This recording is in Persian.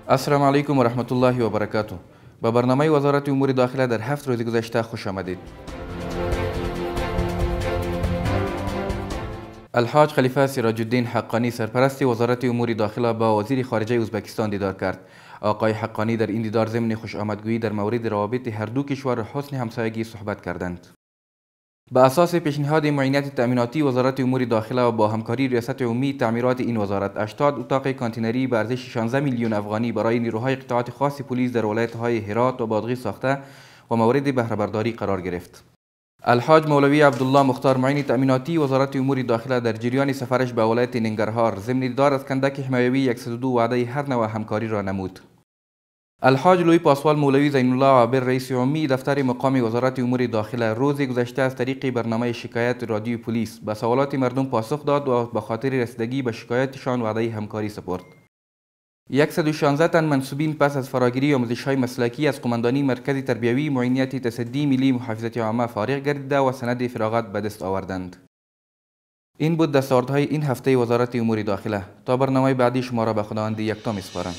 السلام علیکم و رحمت الله و برکاته. به برنامه وزارت امور داخله در 7 روز گذشته خوش آمدید. الحاج خلیفه سراج الدین حقانی سرپرست وزارت امور داخله با وزیر خارجه ازبکستان دیدار کرد. آقای حقانی در این دیدار ضمن خوش آمدگویی در مورد روابط هر دو کشور حسن همسایگی صحبت کردند. به اساس پیشنهاد معینات تأمیناتی وزارت امور داخله و با همکاری ریاست عمومی تعمیرات این وزارت 80 اتاق کانتینری به ارزش 16 میلیون افغانی برای نیروهای قطاعات خاص پلیس در ولایت‌های هرات و بادغیس ساخته و مورد بهره برداری قرار گرفت. الحاج مولوی عبدالله مختار معین تأمیناتی وزارت امور داخله در جریان سفرش به ولایت ننگرهار ضمن دیدار از کندک حمایوی 102 وعده هر نوع همکاری را نمود. الحاج لوی پاسوال مولوی زین الله عابر رئیس عمومی دفتر مقام وزارت امور داخله روز گذشته از طریق برنامه شکایت رادیو پلیس به سوالات مردم پاسخ داد و به خاطر رسیدگی به شکایتشان وعده همکاری سپرد. 116 تن منصوبین پس از فراگیری آموزش‌های مسلکی از قماندانی مرکز تربیوی معینیت تصدی ملی محافظت عامه فارغ گردیده و سند فراغت به دست آوردند. این بود دستاوردهای این هفته وزارت امور داخله. تا برنامه بعدی شما را به خداوند یکتا می‌سپارم.